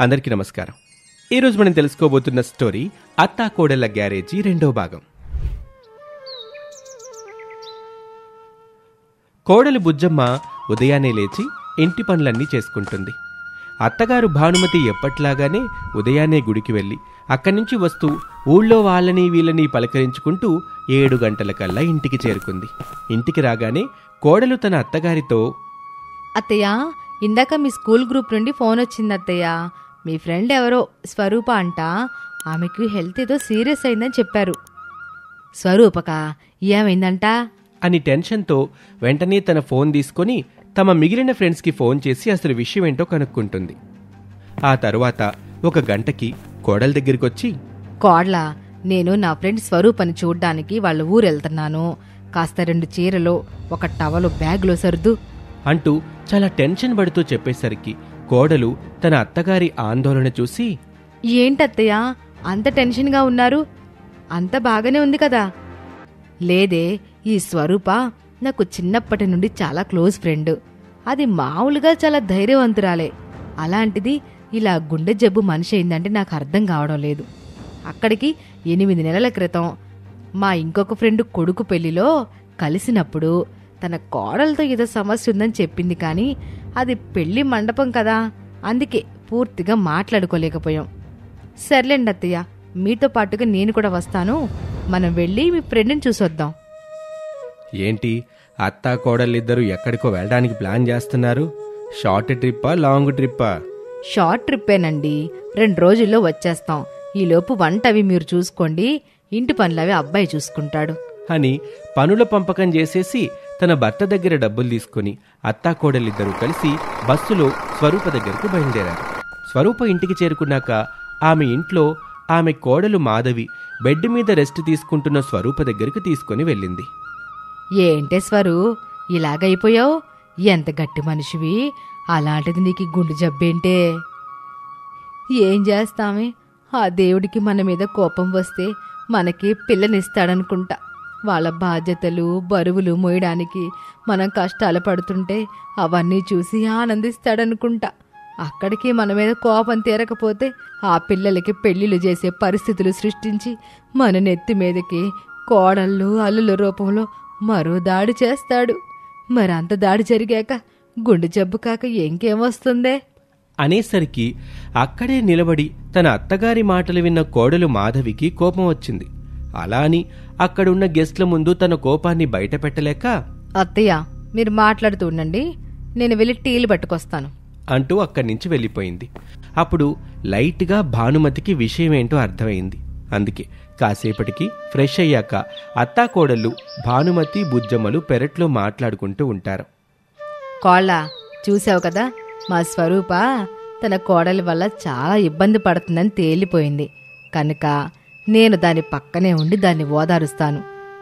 అందరికీ నమస్కారం. ఈరోజు మనం తెలుసుకోబోతున్న స్టోరీ అత్తా కోడళ్ల గ్యారేజీ 2వ భాగం. కోడలు బుజ్జమ్మ ఉదయాన్నే లేచి ఇంటి పనులన్నీ చేసుకుంటుంది. అత్తగారు భానుమతి ఎప్పట్లాగానే ఉదయాన్నే గుడికి వెళ్ళి అక్కడి నుంచి వస్తూ ఊళ్ళో వాళ్ళని వీళ్ళని పలకరించుకుంటూ 7 గంటలకల్లా ఇంటికి చేరుకుంది. ఇంటికి రాగానే కోడలు తన అత్తగారితో, అత్తయ్య, ఇందాక మీ స్కూల్ గ్రూప్ నుండి ఫోన్ వచ్చింది అత్తయ్య. మీ ఫ్రెండ్ ఎవరో స్వరూప అంట, ఆమెకు హెల్త్ ఏదో సీరియస్ అయిందని చెప్పారు. స్వరూపకా ఏమైందంట అని టెన్షన్తో వెంటనే తన ఫోన్ తీసుకొని తమ మిగిలిన ఫ్రెండ్స్కి ఫోన్ చేసి అసలు విషయం ఏంటో కనుక్కుంటుంది. ఆ తరువాత 1 గంటకి కోడల దగ్గరికొచ్చి, కోడ్లా, నేను నా ఫ్రెండ్ స్వరూపని చూడ్డానికి వాళ్ళ ఊరు వెళ్తున్నాను. కాస్త 2 చీరలు, 1 టవలు బ్యాగ్లో సర్దు అంటూ చాలా టెన్షన్ పడుతూ చెప్పేసరికి కోడలు తన అత్తగారి ఆందోళన చూసి, ఏంటత్తయ్య అంత టెన్షన్గా ఉన్నారు? అంత బాగానే ఉంది కదా. లేదే, ఈ స్వరూప నాకు చిన్నప్పటి నుండి చాలా క్లోజ్ ఫ్రెండ్. అది మామూలుగా చాలా ధైర్యవంతురాలే. అలాంటిది ఇలా గుండె జబ్బు మనిషి అయిందంటే నాకు అర్థం కావడం లేదు. అక్కడికి 8 నెలల క్రితం మా ఇంకొక ఫ్రెండ్ కొడుకు పెళ్లిలో కలిసినప్పుడు తన కోడలతో ఏదో సమస్య ఉందని చెప్పింది. కానీ అది పెళ్లి మండపం కదా, అందుకే పూర్తిగా మాట్లాడుకోలేకపోయాం. సర్లేండి అత్తయ్య, మీతో పాటుగా నేను కూడా వస్తాను. మనం వెళ్ళి మీ ఫ్రెండ్ని చూసొద్దాం. ఏంటి అత్తా కోడలిద్దరూ ఎక్కడికో వెళ్ళడానికి ప్లాన్ చేస్తున్నారు? షార్ట్ ట్రిప్పా, లాంగ్ ట్రిప్పా? షార్ట్ ట్రిప్పేనండి, 2 రోజుల్లో వచ్చేస్తాం. ఈలోపు వంట అవి మీరు చూసుకోండి, ఇంటి పనులవి అబ్బాయి చూసుకుంటాడు అని పనుల పంపకం చేసేసి తన భర్త దగ్గర డబ్బులు తీసుకుని అత్తా కోడలిద్దరూ కలిసి బస్సులో స్వరూప దగ్గరకు బయలుదేరారు. స్వరూప ఇంటికి చేరుకున్నాక ఆమె ఇంట్లో ఆమె కోడలు మాధవి బెడ్ మీద రెస్ట్ తీసుకుంటున్న స్వరూప దగ్గరకు తీసుకుని వెళ్ళింది. ఏంటే స్వరూ, ఇలాగైపోయావు? ఎంత గట్టి మనిషివి, అలాంటిది నీకు గుండె జబ్బేంటే? ఏం చేస్తామే, ఆ దేవుడికి మన మీద కోపం వస్తే మనకి పిల్లనిస్తాడనుకుంటా. వాళ్ళ బాధ్యతలు బరువులు మోయడానికి మనం కష్టాలు పడుతుంటే అవన్నీ చూసి ఆనందిస్తాడనుకుంటా. అక్కడికి మన మీద కోపం తీరకపోతే ఆ పిల్లలకి పెళ్లిళ్ళు చేసే పరిస్థితులు సృష్టించి మన నెత్తి మీదకి కోడళ్ళు అల్లుల రూపంలో మరో దాడి చేస్తాడు. మరంత దాడి జరిగాక గుండె జబ్బు కాక ఇంకేమొస్తుందే అనేసరికి అక్కడే నిలబడి తన అత్తగారి మాటలు విన్న కోడలు మాధవికి కోపం వచ్చింది. అలా అని అక్కడున్న గెస్ట్ల ముందు తన కోపాన్ని బయట పెట్టలేక, అత్తయ్య మీరు మాట్లాడుతూ ఉండండి, నేను వెళ్ళి టీలు పట్టుకొస్తాను అంటూ అక్కడి నుంచి వెళ్ళిపోయింది. అప్పుడు లైట్గా భానుమతికి విషయమేంటో అర్థమైంది. అందుకే కాసేపటికి ఫ్రెష్ అయ్యాక అత్తా కోడళ్ళు భానుమతి బుజ్జమ్మలు పెరట్లో మాట్లాడుకుంటూ ఉంటారు. కోళ్ళ, చూసావు కదా, మా స్వరూప తన కోడలి వల్ల చాలా ఇబ్బంది పడుతుందని తేలిపోయింది. కనుక నేను దాని పక్కనే ఉండి దాన్ని ఓదారుస్తాను.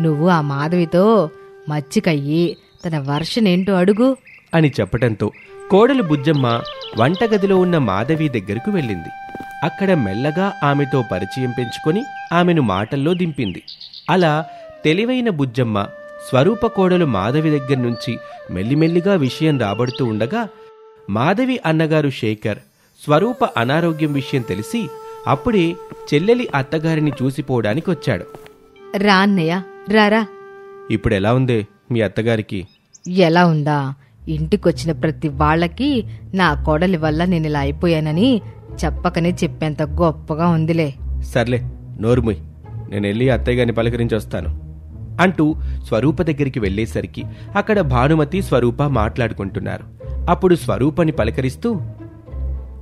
నువ్వు ఆ మాధవితో మచ్చికయ్యి తన వర్షనేంటో అడుగు అని చెప్పటంతో కోడలు బుజ్జమ్మ వంటగదిలో ఉన్న మాధవి దగ్గరకు వెళ్ళింది. అక్కడ మెల్లగా ఆమెతో పరిచయం పెంచుకొని ఆమెను మాటల్లో దింపింది. అలా తెలివైన బుజ్జమ్మ స్వరూప కోడలు మాధవి దగ్గర నుంచి మెల్లిమెల్లిగా విషయం రాబడుతూ ఉండగా మాధవి అన్నగారు శేఖర్ స్వరూప అనారోగ్యం విషయం తెలిసి అప్పుడే చెల్లెలి అత్తగారిని చూసిపోవడానికి వచ్చాడు. రా అన్నయ్య, రారా. ఇప్పుడెలా ఉందే మీ అత్తగారికి? ఎలా ఉందా, ఇంటికొచ్చిన ప్రతి వాళ్ళకి నా కోడలి వల్ల నేను ఇలా అయిపోయానని చెప్పకనే చెప్పేంత గొప్పగా ఉందిలే. సర్లే నోరుముయ్, నేను వెళ్ళి అత్తయ్య గారిని పలకరించి వస్తాను అంటూ స్వరూప దగ్గరికి వెళ్లేసరికి అక్కడ భానుమతి స్వరూప మాట్లాడుకుంటున్నారు. అప్పుడు స్వరూపని పలకరిస్తూ,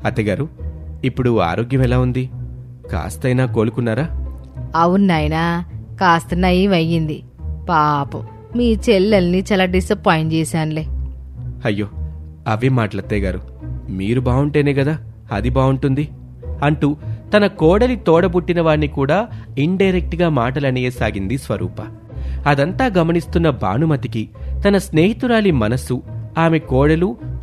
అత్తగారు ఇప్పుడు ఆరోగ్యం ఎలా ఉంది? కాస్తైనా కోలుకున్నారా? అవునాయనా, కాస్త నయం అయ్యింది. పాపం మీ చెల్లెల్ని చాలా డిసప్పాయింట్ చేశానులే. అయ్యో, అవే మాటలత్తయ్య గారు, మీరు బావుంటేనే కదా అది బావుంటుంది అంటూ తన కోడలి తోడబుట్టిన వాణ్ణి కూడా ఇండైరెక్ట్గా మాటలనేయసాగింది స్వరూప. అదంతా గమనిస్తున్న భానుమతికి తన స్నేహితురాలి మనస్సు ఆమె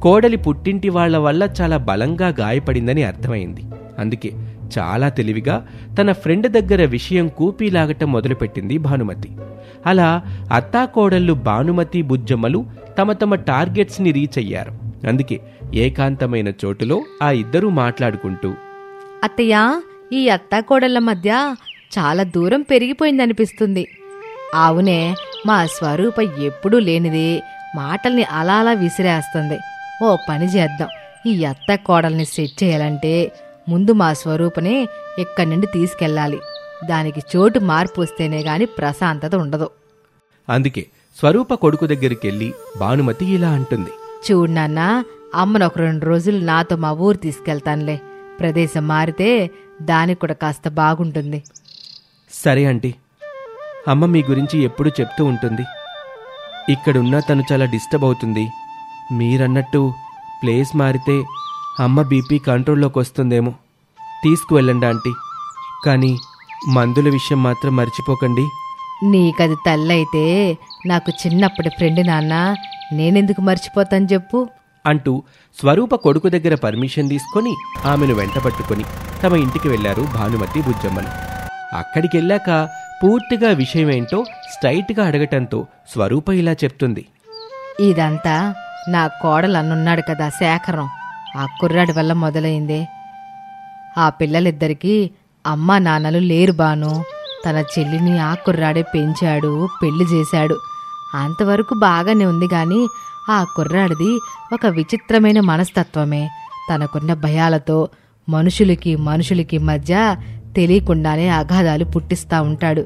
కోడలి పుట్టింటి వాళ్ల వల్ల చాలా బలంగా గాయపడిందని అర్థమైంది. అందుకే చాలా తెలివిగా తన ఫ్రెండ్ దగ్గర విషయం కూపీలాగటం మొదలుపెట్టింది భానుమతి. అలా అత్తాకోడళ్ళు భానుమతి బుజ్జమ్మలు తమ తమ టార్గెట్స్ని రీచ్ అయ్యారు. అందుకే ఏకాంతమైన చోటులో ఆ ఇద్దరూ మాట్లాడుకుంటూ, అత్తయ్య, ఈ అత్తాకోడళ్ళ మధ్య చాలా దూరం పెరిగిపోయిందనిపిస్తుంది. అవునే, మా స్వరూప ఎప్పుడూ లేనిది మాటల్ని అలా అలా విసిరేస్తుంది. ఓ పని చేద్దాం, ఈ అత్తాకోడల్ని సెట్ చేయాలంటే ముందు మా స్వరూపనే ఇక్కడి నుండి తీసుకెళ్ళాలి. దానికి చోటు మార్పు వస్తేనే గాని ప్రశాంతత ఉండదు. అందుకే స్వరూప కొడుకు దగ్గరికెళ్ళి భానుమతి ఇలా అంటుంది. చూడు నాన్న, అమ్మను ఒక 2 రోజులు నాతో మా ఊరు తీసుకెళ్తానులే. ప్రదేశం మారితే దానికి కూడా కాస్త బాగుంటుంది. సరే ఆంటీ, అమ్మ మీ గురించి ఎప్పుడూ చెప్తూ ఉంటుంది. ఇక్కడున్నా తను చాలా డిస్టర్బ్ అవుతుంది. మీరన్నట్టు ప్లేస్ మారితే అమ్మ బీపీ కంట్రోల్లోకి వస్తుందేమో. తీసుకువెళ్ళండి ఆంటీ, కానీ మందుల విషయం మాత్రం మర్చిపోకండి. నీకది తల్లైతే నాకు చిన్నప్పటి ఫ్రెండ్ నాన్న, నేనెందుకు మర్చిపోతాను చెప్పు అంటూ స్వరూప కొడుకు దగ్గర పర్మిషన్ తీసుకొని ఆమెను వెంటబట్టుకొని తమ ఇంటికి వెళ్లారు భానుమతి, బుజ్జమ్మలు. అక్కడికెళ్ళాక పూర్తిగా విషయమేంటో స్ట్రైట్గా అడగటంతో స్వరూప ఇలా చెప్తుంది. ఇదంతా నా కోడలు అన్నున్నాడు కదా శేఖరం, ఆ కుర్రాడి వల్ల మొదలైందే. ఆ పిల్లలిద్దరికీ అమ్మా నాన్నలు లేరు బాను. తన చెల్లిని ఆ కుర్రాడే పెంచాడు, పెళ్లి చేశాడు. అంతవరకు బాగానే ఉంది గాని ఆ కుర్రాడిది ఒక విచిత్రమైన మనస్తత్వమే. తనకున్న భయాలతో మనుషులకి మధ్య తెలియకుండానే అగాధాలు పుట్టిస్తా ఉంటాడు.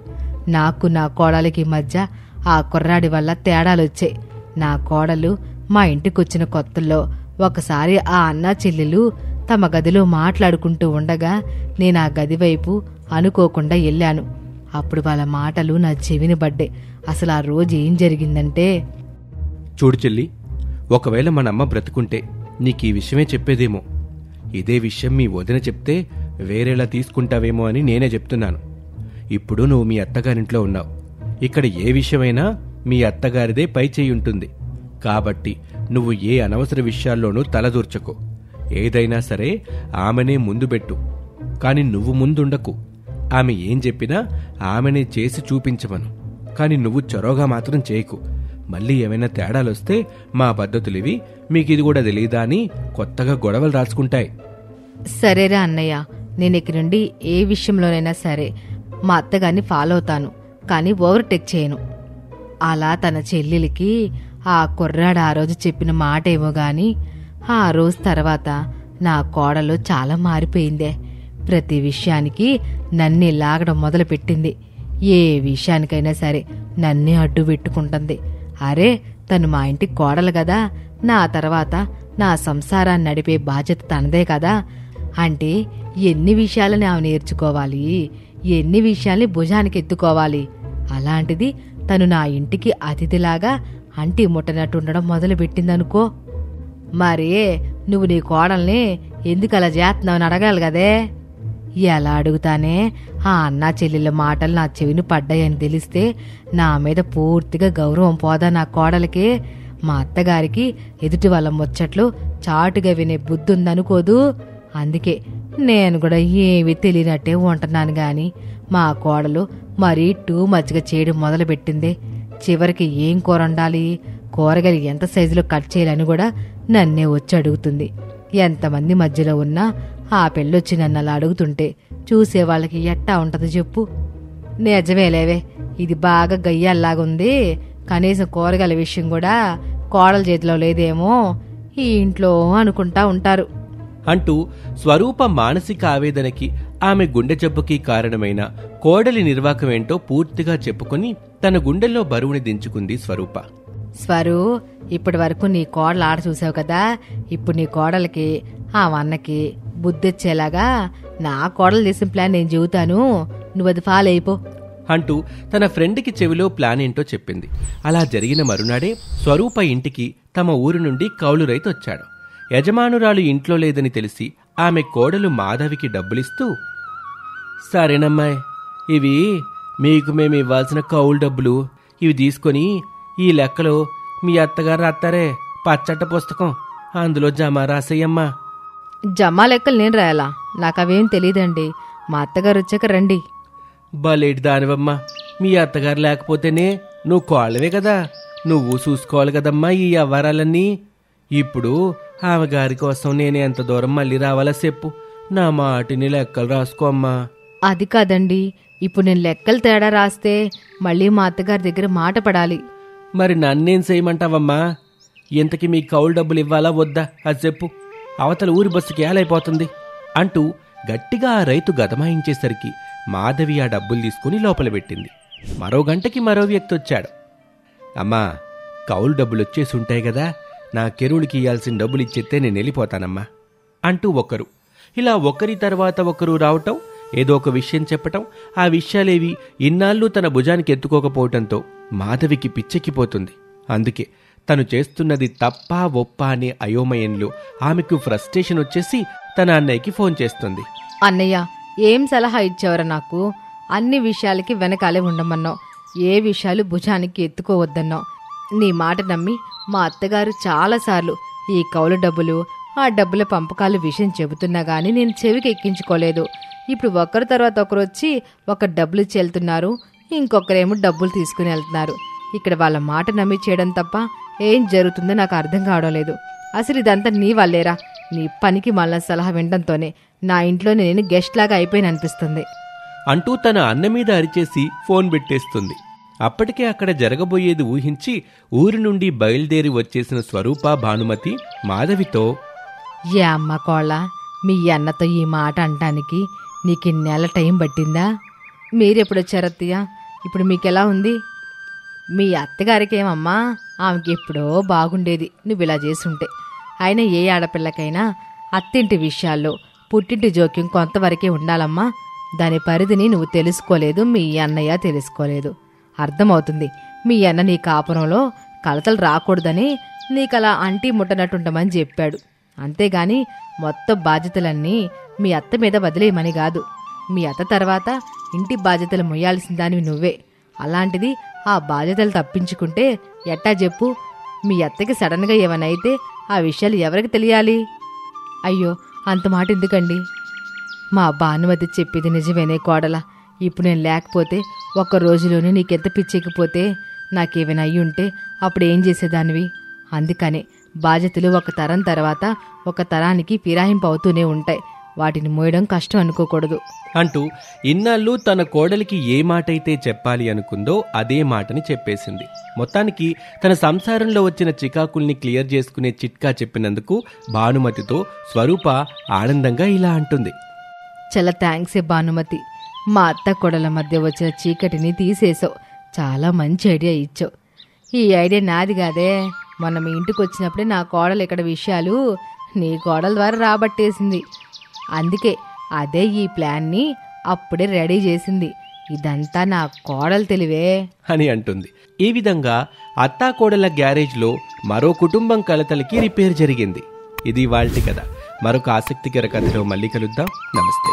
నాకు నా కోడలికి మధ్య ఆ కుర్రాడి వల్ల తేడాలొచ్చాయి. నా కోడలు మా ఇంటికొచ్చిన కొత్తల్లో ఒకసారి ఆ అన్నా చెల్లెలు తమ గదిలో మాట్లాడుకుంటూ ఉండగా నేను ఆ గది వైపు అనుకోకుండా వెళ్ళాను. అప్పుడు వాళ్ళ మాటలు నా చెవిని పడ్డాయి. అసలు ఆ రోజు ఏం జరిగిందంటే, చూడు చెల్లి, ఒకవేళ మనమ్మ బ్రతుకుంటే నీకు ఈ విషయమే చెప్పేదేమో. ఇదే విషయం మీ వదిన చెప్తే వేరేలా తీసుకుంటావేమో అని నేనే చెప్తున్నాను. ఇప్పుడు నువ్వు మీ అత్తగారింట్లో ఉన్నావు. ఇక్కడ ఏ విషయమైనా మీ అత్తగారిదే పై చేయి ఉంటుంది. కాబట్టి నువ్వు ఏ అనవసర విషయాల్లోనూ తలదూర్చకు. ఏదైనా సరే ఆమెనే ముందు పెట్టు, కాని నువ్వు ముందుండకు. ఆమె ఏం చెప్పినా ఆమెనే చేసి చూపించమను, కాని నువ్వు చొరవగా మాత్రం చేయకు. మళ్ళీ ఏమైనా తేడాలొస్తే మా పద్ధతులివి, మీకిది కూడా తెలీదా అని కొత్తగా గొడవలు రాసుకుంటాయి. సరేరా అన్నయ్య, నేను ఇక నుండి ఏ విషయంలోనైనా సరే మా అత్తగారిని ఫాలో అవుతాను, కానీ ఓవర్టేక్ చేయను. అలా తన చెల్లెలికి ఆ కుర్రాడు ఆ రోజు చెప్పిన మాట ఏమో గాని ఆ రోజు తర్వాత నా కోడలు చాలా మారిపోయిందే. ప్రతి విషయానికి నన్నే లాగడం మొదలుపెట్టింది. ఏ విషయానికైనా సరే నన్నే అడ్డు పెట్టుకుంటుంది. అరే, తను మా ఇంటికి కోడలు కదా, నా తర్వాత నా సంసారాన్ని నడిపే బాధ్యత తనదే కదా. అంటే ఎన్ని విషయాలని ఆమె నేర్చుకోవాలి, ఎన్ని విషయాల్ని భుజానికి ఎత్తుకోవాలి. అలాంటిది తను నా ఇంటికి అతిథిలాగా అంటి ముట్టనట్టుండడం మొదలుపెట్టిందనుకో. మరే నువ్వు నీ కోడల్ని ఎందుకు అలా చేస్తున్నావని అడగాలి కదే. ఎలా అడుగుతానే? ఆ అన్నా చెల్లెళ్ళ మాటలు నా చెవిని పడ్డాయని తెలిస్తే నా మీద పూర్తిగా గౌరవం పోదా నా కోడలికి? మా అత్తగారికి ఎదుటి వాళ్ళ ముచ్చట్లు చాటుగా వినే బుద్ధి ఉందనుకోదు. అందుకే నేను కూడా ఏమీ తెలియనట్టే ఉంటున్నాను గాని మా కోడలు మరీ టూ మచ్గా చేయడం మొదలుపెట్టింది. చివరికి ఏం కూర వండాలి, కూరగాయలు ఎంత సైజులో కట్ చేయాలని కూడా నన్నే వచ్చి అడుగుతుంది. ఎంతమంది మధ్యలో ఉన్నా ఆ పెళ్ళొచ్చి నన్ను అలా అడుగుతుంటే చూసే వాళ్ళకి ఎట్టా ఉంటది చెప్పు? నిజమేలేవే, ఇది బాగా గయ్యాల్లాగుంది. కనీసం కూరగాయల విషయం కూడా కోడల చేతిలో లేదేమో ఈ ఇంట్లో అనుకుంటా ఉంటారు అంటూ స్వరూప మానసిక ఆవేదనకి, ఆమె గుండె జబ్బుకి కారణమైన కోడలి నిర్వాకమేంటో పూర్తిగా చెప్పుకుని తన గుండెల్లో బరువుని దించుకుంది స్వరూప. స్వరూ, ఇప్పటి వరకు నీ కోడలు ఆడ చూసావు కదా, ఇప్పుడు నీ కోడలికి ఆ వన్నకి బుద్ధిచ్చేలాగా నా కోడలు చేసిన ప్లాన్ నేను చెబుతాను, నువ్వు అది ఫాలో అయిపో అంటూ తన ఫ్రెండ్కి చెవిలో ప్లాన్ ఏంటో చెప్పింది. అలా జరిగిన మరునాడే స్వరూప ఇంటికి తమ ఊరు నుండి కౌలు రైతు వచ్చాడు. యజమానురాలు ఇంట్లో లేదని తెలిసి ఆమె కోడలు మాధవికి డబ్బులిస్తూ, సరేనమ్మాయి, ఇవి మీకు మేము ఇవ్వాల్సిన కౌలు డబ్బులు, ఇవి తీసుకొని ఈ లెక్కలో మీ అత్తగారు రాస్తారే పచ్చట్ట పుస్తకం, అందులో జమా రాసయ్యమ్మా. జమా లెక్కలు నేను రాయాలా? నాకు అవేం తెలియదండి. మా అత్తగారు వచ్చాక రండి. బలేటి దానివమ్మా, మీ అత్తగారు లేకపోతేనే నువ్వు కోళ్ళవే కదా, నువ్వు చూసుకోవాలి కదమ్మా ఈ వ్యవహారాలన్నీ. ఇప్పుడు ఆమె గారి కోసం నేనే ఎంత దూరం మళ్ళీ రావాలా చెప్పు. నా మాటిని లెక్కలు రాసుకోమ్మా. అది కాదండి, ఇప్పుడు నేను లెక్కలు తేడా రాస్తే మళ్ళీ మా అత్తగారి దగ్గర మాట పడాలి. మరి నన్నేం చేయమంటావమ్మా? ఇంతకీ మీ కౌలు డబ్బులు ఇవ్వాలా వద్దా అది చెప్పు. అవతల ఊరి బస్సుకి ఏలైపోతుంది అంటూ గట్టిగా ఆ రైతు గదమాయించేసరికి మాధవి ఆ డబ్బులు తీసుకుని లోపల పెట్టింది. మరో గంటకి మరో వ్యక్తి వచ్చాడు. అమ్మా, కౌలు డబ్బులు వచ్చేసి ఉంటాయి కదా, నా కెరువులకి ఇయ్యాల్సిన డబ్బులు ఇచ్చేస్తే నేను వెళ్ళిపోతానమ్మా అంటూ ఒకరు, ఇలా ఒకరి తర్వాత ఒకరు రావటం, ఏదో ఒక విషయం చెప్పటం, ఆ విషయాలేవి ఇన్నాళ్ళు తన భుజానికి ఎత్తుకోకపోవటంతో మాధవికి పిచ్చెక్కిపోతుంది. అందుకే తను చేస్తున్నది తప్పా ఒప్పా అనే అయోమయంలో ఆమెకు ఫ్రస్ట్రేషన్ వచ్చేసి తన అన్నయ్యకి ఫోన్ చేస్తుంది. అన్నయ్య, ఏం సలహా ఇచ్చావరా నాకు? అన్ని విషయాలకి వెనకాలే ఉండమన్నావు, ఏ విషయాలు భుజానికి ఎత్తుకోవద్దన్నావు. నీ మాట నమ్మి మా అత్తగారు చాలాసార్లు ఈ కౌలు డబ్బులు, ఆ డబ్బుల పంపకాలు విషయం చెబుతున్నా గానీ నేను చెవికి ఎక్కించుకోలేదు. ఇప్పుడు ఒకరి తర్వాత ఒకరు వచ్చి ఒకరు డబ్బులు చెల్తున్నారు, ఇంకొకరేమో డబ్బులు తీసుకుని వెళ్తున్నారు. ఇక్కడ వాళ్ళ మాట నమ్మి చేయడం తప్ప ఏం జరుగుతుందో నాకు అర్థం కావడం లేదు. అసలు ఇదంతా నీ వల్లేరా? నీ పనికి మళ్ళా సలహా వినడంతోనే నా ఇంట్లో నేను గెస్ట్ లాగా అయిపోయిననిపిస్తుంది అంటూ తన అన్న మీద అరిచేసి ఫోన్ పెట్టేస్తుంది. అప్పటికే అక్కడ జరగబోయేది ఊహించి ఊరి నుండి బయలుదేరి వచ్చేసిన స్వరూప, భానుమతి మాధవితో, ఏ అమ్మ కోళ్ళ, మీ అన్నతో ఈ మాట అంటానికి నీకు నెల టైం పట్టిందా? మీరెప్పుడొచ్చారత్తయ్య? ఇప్పుడు మీకెలా ఉంది? మీ అత్తగారికేమమ్మా, ఆమెకి ఎప్పుడో బాగుండేది నువ్వు ఇలా చేసుంటే. అయినా ఏ ఆడపిల్లకైనా అత్తింటి విషయాల్లో పుట్టింటి జోక్యం కొంతవరకే ఉండాలమ్మా. దాని పరిధిని నువ్వు తెలుసుకోలేదు, మీ అన్నయ్య తెలుసుకోలేదు. అర్థమవుతుంది, మీ అన్న నీ కాపురంలో కలతలు రాకూడదని నీకలా అంటీ ముట్టనట్టుండమని చెప్పాడు. అంతేగాని మొత్తం బాధ్యతలన్నీ మీ అత్త మీద వదిలేయమని కాదు. మీ అత్త తర్వాత ఇంటి బాధ్యతలు మొయ్యాల్సిన దానివి నువ్వే. అలాంటిది ఆ బాధ్యతలు తప్పించుకుంటే ఎట్టా చెప్పు? మీ అత్తకి సడన్గా ఏమనైతే ఆ విషయాలు ఎవరికి తెలియాలి? అయ్యో, అంత మాట ఎందుకండి? మా భానుమతి చెప్పేది నిజమేనే కోడలా. ఇప్పుడు నేను లేకపోతే ఒక్క రోజులోనే నీకెంత పిచ్చెక్కిపోతే నాకేమైనా అయ్యి ఉంటే అప్పుడు ఏం చేసేదానివి? అందుకనే బాధ్యతలు ఒక తరం తర్వాత ఒక తరానికి ఫిరాయింపు అవుతూనే ఉంటాయి. వాటిని మోయడం కష్టం అనుకోకూడదు అంటూ ఇన్నాళ్ళు తన కోడలికి ఏ మాటైతే చెప్పాలి అనుకుందో అదే మాటని చెప్పేసింది. మొత్తానికి తన సంసారంలో వచ్చిన చికాకుల్ని క్లియర్ చేసుకునే చిట్కా చెప్పినందుకు భానుమతితో స్వరూప ఆనందంగా ఇలా అంటుంది. చాలా థ్యాంక్సే భానుమతి. మా అత్త కొడల మధ్య వచ్చిన చీకటిని తీసేసావు. చాలా మంచి ఐడియా ఇచ్చావు. ఈ ఐడియా నాది కాదే, మొన్న మీ ఇంటికి వచ్చినప్పుడే నా కోడలు ఇక్కడ విషయాలు నీ కోడల ద్వారా రాబట్టేసింది. అందుకే అదే ఈ ప్లాన్ని అప్పుడే రెడీ చేసింది. ఇదంతా నా కోడలు తెలివే అని అంటుంది. ఈ విధంగా అత్తాకోడల గ్యారేజ్లో మరో కుటుంబం కలతలకి రిపేర్ జరిగింది. ఇది వాల్టి కథ. మరొక ఆసక్తికర కథలో మళ్ళీ కలుద్దాం. నమస్తే.